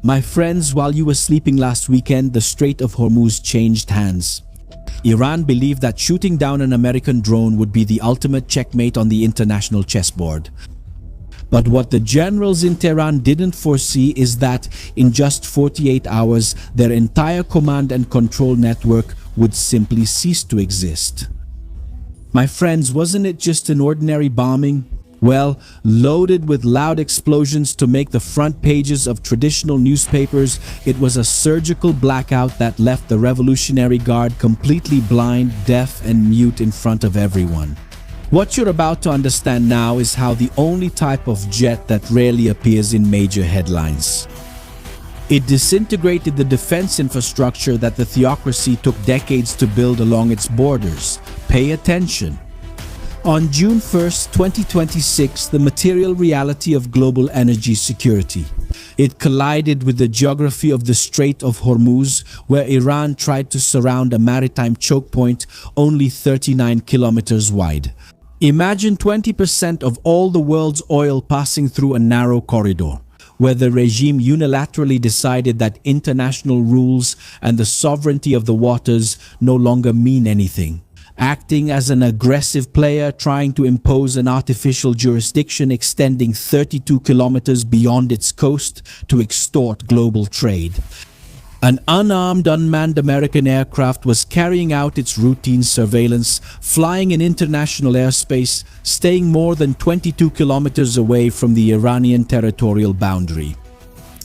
My friends, while you were sleeping last weekend, the Strait of Hormuz changed hands. Iran believed that shooting down an American drone would be the ultimate checkmate on the international chessboard. But what the generals in Tehran didn't foresee is that in just 48 hours, their entire command and control network would simply cease to exist. My friends, wasn't it just an ordinary bombing? Well, loaded with loud explosions to make the front pages of traditional newspapers, it was a surgical blackout that left the Revolutionary Guard completely blind, deaf, and mute in front of everyone. What you're about to understand now is how the only type of jet that rarely appears in major headlines. It disintegrated the defense infrastructure that the theocracy took decades to build along its borders. Pay attention. On June 1st, 2026, the material reality of global energy security. It collided with the geography of the Strait of Hormuz, where Iran tried to surround a maritime choke point only 39 kilometers wide. Imagine 20% of all the world's oil passing through a narrow corridor, where the regime unilaterally decided that international rules and the sovereignty of the waters no longer mean anything. Acting as an aggressive player trying to impose an artificial jurisdiction extending 32 kilometers beyond its coast to extort global trade. An unarmed, unmanned American aircraft was carrying out its routine surveillance, flying in international airspace, staying more than 22 kilometers away from the Iranian territorial boundary.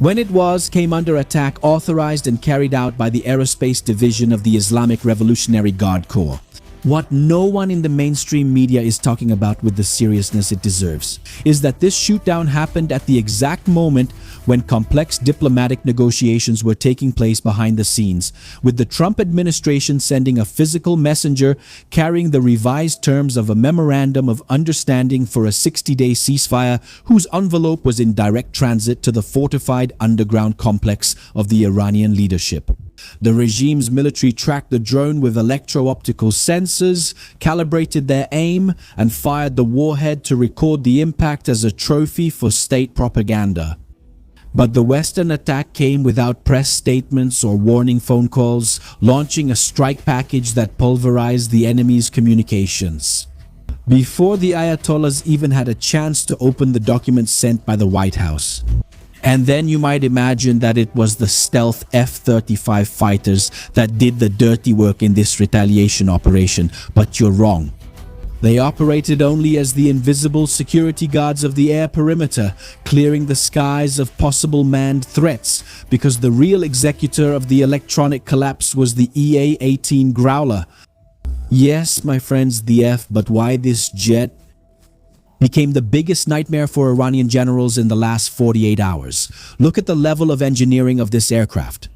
When it came under attack authorized and carried out by the Aerospace Division of the Islamic Revolutionary Guard Corps. What no one in the mainstream media is talking about with the seriousness it deserves is that this shootdown happened at the exact moment when complex diplomatic negotiations were taking place behind the scenes, with the Trump administration sending a physical messenger carrying the revised terms of a memorandum of understanding for a 60-day ceasefire whose envelope was in direct transit to the fortified underground complex of the Iranian leadership. The regime's military tracked the drone with electro-optical sensors, calibrated their aim, and fired the warhead to record the impact as a trophy for state propaganda. But the Western attack came without press statements or warning phone calls, launching a strike package that pulverized the enemy's communications. Before the Ayatollahs even had a chance to open the documents sent by the White House. And then you might imagine that it was the stealth F-35 fighters that did the dirty work in this retaliation operation, but you're wrong. They operated only as the invisible security guards of the air perimeter, clearing the skies of possible manned threats, because the real executor of the electronic collapse was the EA-18 Growler. Yes, my friends, the F, but why this jet? Became the biggest nightmare for Iranian generals in the last 48 hours. Look at the level of engineering of this aircraft.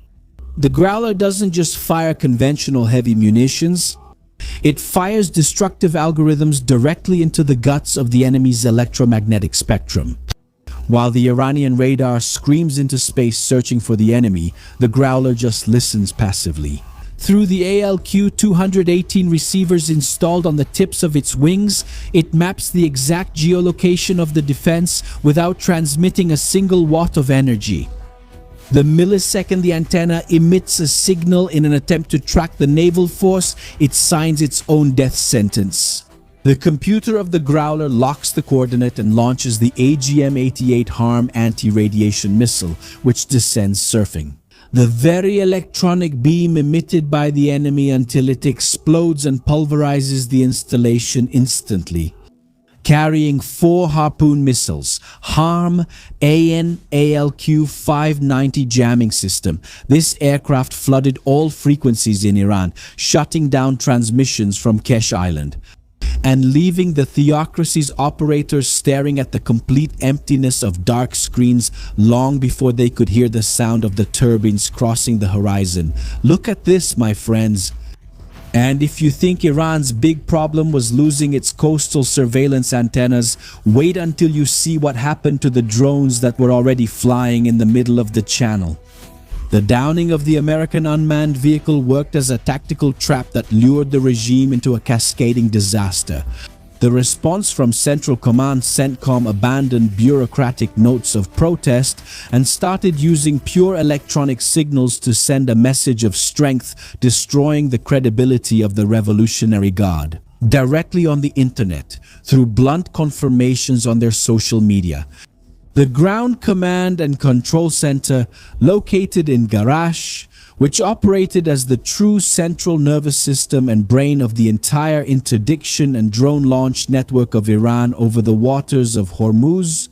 The Growler doesn't just fire conventional heavy munitions. It fires destructive algorithms directly into the guts of the enemy's electromagnetic spectrum. While the Iranian radar screams into space searching for the enemy, the Growler just listens passively. Through the ALQ-218 receivers installed on the tips of its wings, it maps the exact geolocation of the defense without transmitting a single watt of energy. The millisecond the antenna emits a signal in an attempt to track the naval force, it signs its own death sentence. The computer of the Growler locks the coordinate and launches the AGM-88 HARM anti-radiation missile, which descends surfing. The very electronic beam emitted by the enemy until it explodes and pulverizes the installation instantly. Carrying 4 Harpoon missiles, HARM AN ALQ-590 jamming system. This aircraft flooded all frequencies in Iran, shutting down transmissions from Kesh Island, and leaving the theocracy's operators staring at the complete emptiness of dark screens long before they could hear the sound of the turbines crossing the horizon. Look at this, my friends. And if you think Iran's big problem was losing its coastal surveillance antennas, wait until you see what happened to the drones that were already flying in the middle of the channel. The downing of the American unmanned vehicle worked as a tactical trap that lured the regime into a cascading disaster. The response from Central Command CENTCOM abandoned bureaucratic notes of protest and started using pure electronic signals to send a message of strength, destroying the credibility of the Revolutionary Guard. Directly on the internet, through blunt confirmations on their social media. The Ground Command and Control Center, located in Garage, which operated as the true central nervous system and brain of the entire interdiction and drone launch network of Iran over the waters of Hormuz,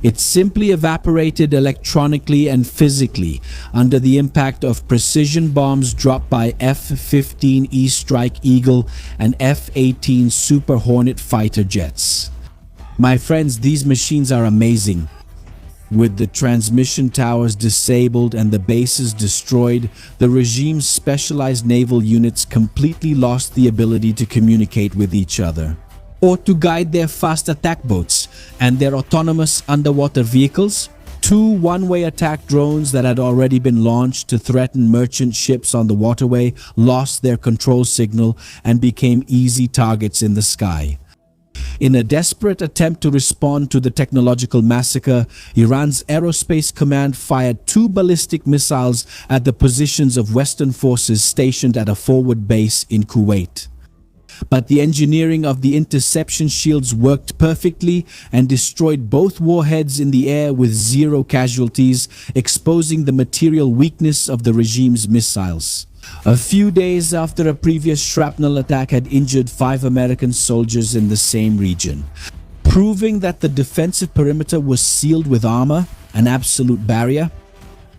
it simply evaporated electronically and physically under the impact of precision bombs dropped by F-15E Strike Eagle and F-18 Super Hornet fighter jets. My friends, these machines are amazing. With the transmission towers disabled and the bases destroyed, the regime's specialized naval units completely lost the ability to communicate with each other, or to guide their fast attack boats and their autonomous underwater vehicles. Two one-way attack drones that had already been launched to threaten merchant ships on the waterway lost their control signal and became easy targets in the sky. In a desperate attempt to respond to the technological massacre, Iran's Aerospace Command fired 2 ballistic missiles at the positions of Western forces stationed at a forward base in Kuwait. But the engineering of the interception shields worked perfectly and destroyed both warheads in the air with 0 casualties, exposing the material weakness of the regime's missiles. A few days after a previous shrapnel attack had injured 5 American soldiers in the same region, proving that the defensive perimeter was sealed with armor, an absolute barrier.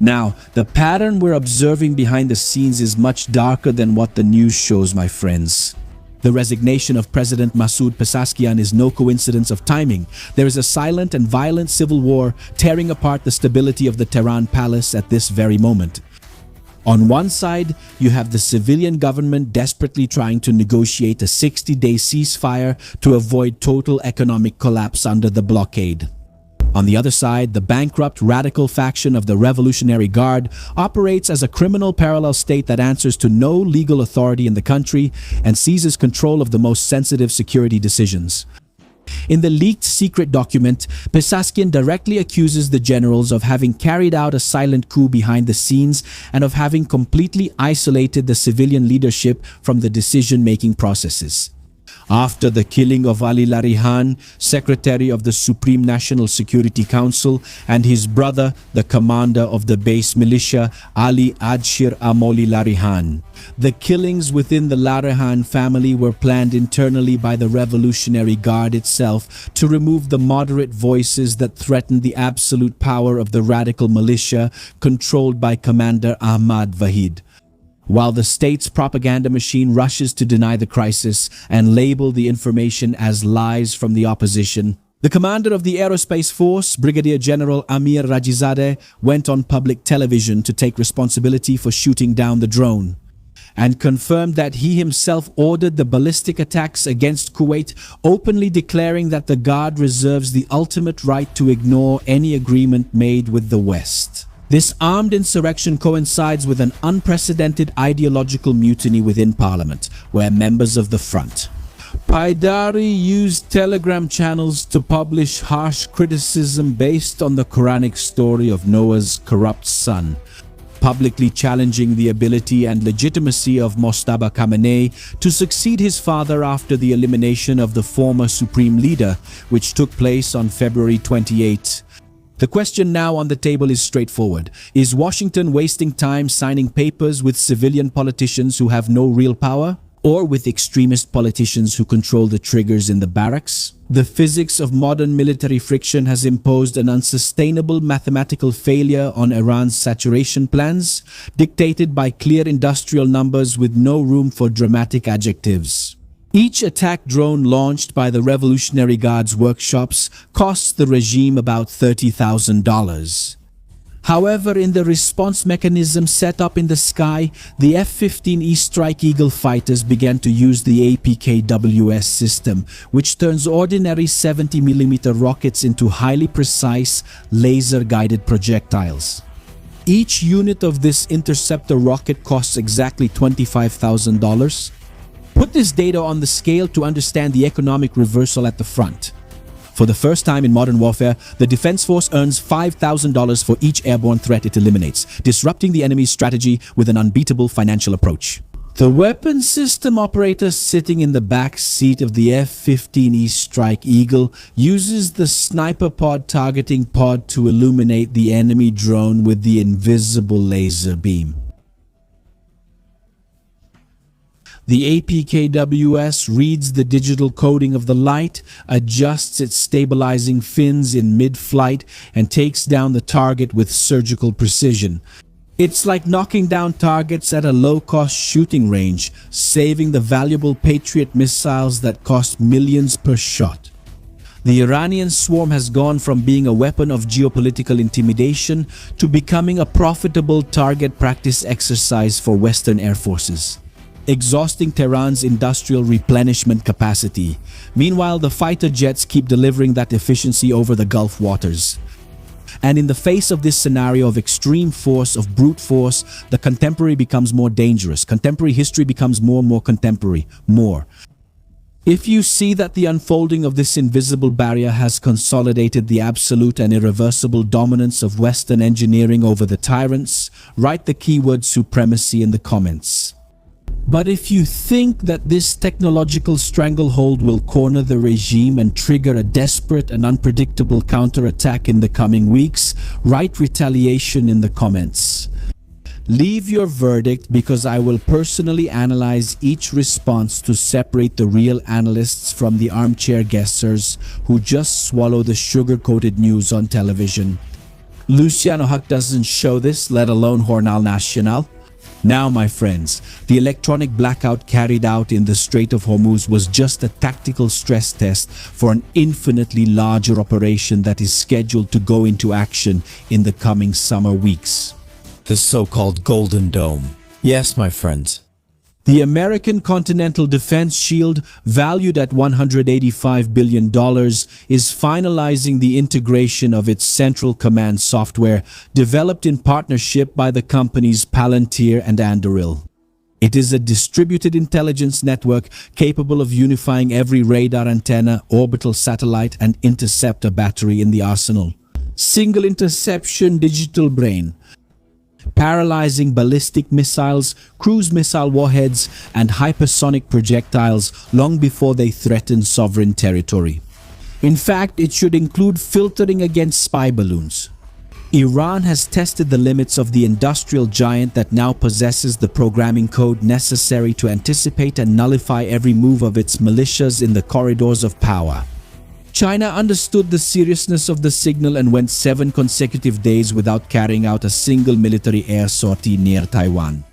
Now, the pattern we're observing behind the scenes is much darker than what the news shows, my friends. The resignation of President Masoud Pezeshkian is no coincidence of timing. There is a silent and violent civil war tearing apart the stability of the Tehran palace at this very moment. On one side, you have the civilian government desperately trying to negotiate a 60-day ceasefire to avoid total economic collapse under the blockade. On the other side, the bankrupt radical faction of the Revolutionary Guard operates as a criminal parallel state that answers to no legal authority in the country and seizes control of the most sensitive security decisions. In the leaked secret document, Pezeshkian directly accuses the generals of having carried out a silent coup behind the scenes and of having completely isolated the civilian leadership from the decision-making processes. After the killing of Ali Larihan, Secretary of the Supreme National Security Council, and his brother, the commander of the base militia, Ali Adshir Amoli Larihan. The killings within the Larihan family were planned internally by the Revolutionary Guard itself to remove the moderate voices that threatened the absolute power of the radical militia controlled by Commander Ahmad Vahid. While the state's propaganda machine rushes to deny the crisis and label the information as lies from the opposition, the commander of the Aerospace Force, Brigadier General Amir Rajizadeh, went on public television to take responsibility for shooting down the drone and confirmed that he himself ordered the ballistic attacks against Kuwait, openly declaring that the Guard reserves the ultimate right to ignore any agreement made with the West. This armed insurrection coincides with an unprecedented ideological mutiny within Parliament, where members of the front, Paidari, used Telegram channels to publish harsh criticism based on the Quranic story of Noah's corrupt son, publicly challenging the ability and legitimacy of Mojtaba Khamenei to succeed his father after the elimination of the former supreme leader, which took place on February 28. The question now on the table is straightforward. Is Washington wasting time signing papers with civilian politicians who have no real power? Or with extremist politicians who control the triggers in the barracks? The physics of modern military friction has imposed an unsustainable mathematical failure on Iran's saturation plans, dictated by clear industrial numbers with no room for dramatic adjectives. Each attack drone launched by the Revolutionary Guard's workshops costs the regime about $30,000. However, in the response mechanism set up in the sky, the F-15E Strike Eagle fighters began to use the APKWS system, which turns ordinary 70mm rockets into highly precise, laser-guided projectiles. Each unit of this interceptor rocket costs exactly $25,000. Put this data on the scale to understand the economic reversal at the front. For the first time in modern warfare, the Defense Force earns $5,000 for each airborne threat it eliminates, disrupting the enemy's strategy with an unbeatable financial approach. The weapon system operator sitting in the back seat of the F-15E Strike Eagle uses the sniper pod targeting pod to illuminate the enemy drone with the invisible laser beam. The APKWS reads the digital coding of the light, adjusts its stabilizing fins in mid-flight, and takes down the target with surgical precision. It's like knocking down targets at a low-cost shooting range, saving the valuable Patriot missiles that cost millions per shot. The Iranian swarm has gone from being a weapon of geopolitical intimidation to becoming a profitable target practice exercise for Western air forces, exhausting Tehran's industrial replenishment capacity. Meanwhile, the fighter jets keep delivering that efficiency over the Gulf waters. And in the face of this scenario of extreme force, of brute force, the contemporary becomes more dangerous. Contemporary history becomes more and more contemporary. If you see that the unfolding of this invisible barrier has consolidated the absolute and irreversible dominance of Western engineering over the tyrants, write the keyword supremacy in the comments. But if you think that this technological stranglehold will corner the regime and trigger a desperate and unpredictable counterattack in the coming weeks, write retaliation in the comments. Leave your verdict, because I will personally analyze each response to separate the real analysts from the armchair guessers who just swallow the sugar-coated news on television. Luciano Huck doesn't show this, let alone Jornal Nacional. Now, my friends, the electronic blackout carried out in the Strait of Hormuz was just a tactical stress test for an infinitely larger operation that is scheduled to go into action in the coming summer weeks. The so-called Golden Dome. Yes, my friends. The American Continental Defense Shield, valued at $185 billion, is finalizing the integration of its Central Command software, developed in partnership by the companies Palantir and Anduril. It is a distributed intelligence network capable of unifying every radar antenna, orbital satellite, and interceptor battery in the arsenal. Single interception digital brain, paralyzing ballistic missiles, cruise missile warheads, and hypersonic projectiles long before they threaten sovereign territory. In fact, it should include filtering against spy balloons. Iran has tested the limits of the industrial giant that now possesses the programming code necessary to anticipate and nullify every move of its militias in the corridors of power. China understood the seriousness of the signal and went 7 consecutive days without carrying out a single military air sortie near Taiwan,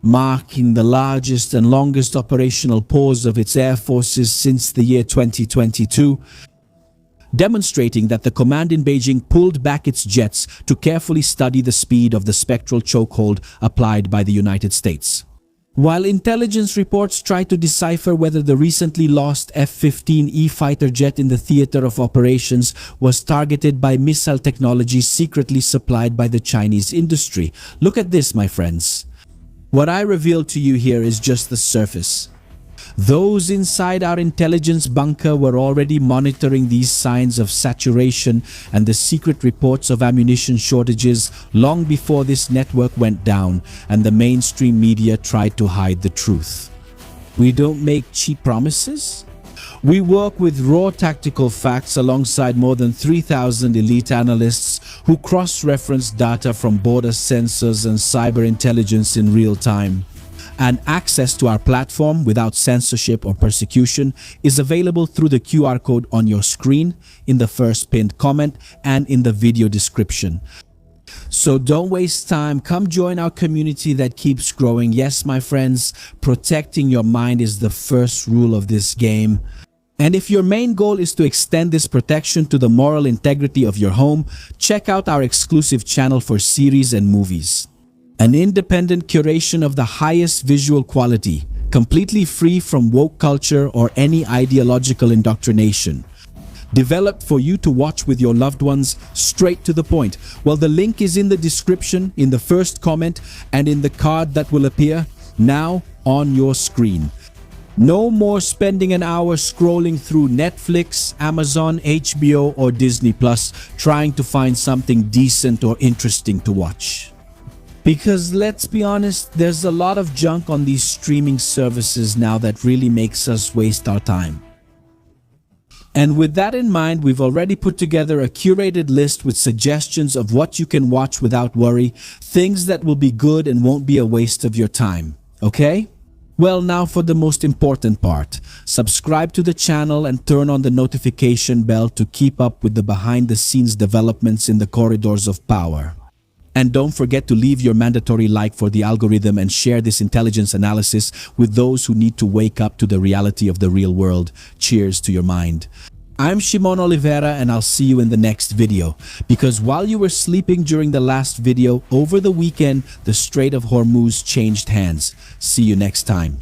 marking the largest and longest operational pause of its air forces since the year 2022, demonstrating that the command in Beijing pulled back its jets to carefully study the speed of the spectral chokehold applied by the United States. While intelligence reports try to decipher whether the recently lost F-15E fighter jet in the theater of operations was targeted by missile technology secretly supplied by the Chinese industry, look at this, my friends. What I reveal to you here is just the surface. Those inside our intelligence bunker were already monitoring these signs of saturation and the secret reports of ammunition shortages long before this network went down and the mainstream media tried to hide the truth. We don't make cheap promises. We work with raw tactical facts alongside more than 3,000 elite analysts who cross-reference data from border sensors and cyber intelligence in real time. And access to our platform without censorship or persecution is available through the QR code on your screen, in the first pinned comment, and in the video description. So don't waste time. Come join our community that keeps growing. Yes, my friends, protecting your mind is the first rule of this game. And if your main goal is to extend this protection to the moral integrity of your home, check out our exclusive channel for series and movies. An independent curation of the highest visual quality, completely free from woke culture or any ideological indoctrination. Developed for you to watch with your loved ones, straight to the point. Well, the link is in the description, in the first comment, and in the card that will appear now on your screen. No more spending an hour scrolling through Netflix, Amazon, HBO, or Disney Plus trying to find something decent or interesting to watch. Because let's be honest, there's a lot of junk on these streaming services now that really makes us waste our time. And with that in mind, we've already put together a curated list with suggestions of what you can watch without worry, things that will be good and won't be a waste of your time, okay? Well, now for the most important part. Subscribe to the channel and turn on the notification bell to keep up with the behind-the-scenes developments in the corridors of power. And don't forget to leave your mandatory like for the algorithm and share this intelligence analysis with those who need to wake up to the reality of the real world. Cheers to your mind. I'm Shimon Oliveira and I'll see you in the next video. Because while you were sleeping during the last video, over the weekend, the Strait of Hormuz changed hands. See you next time.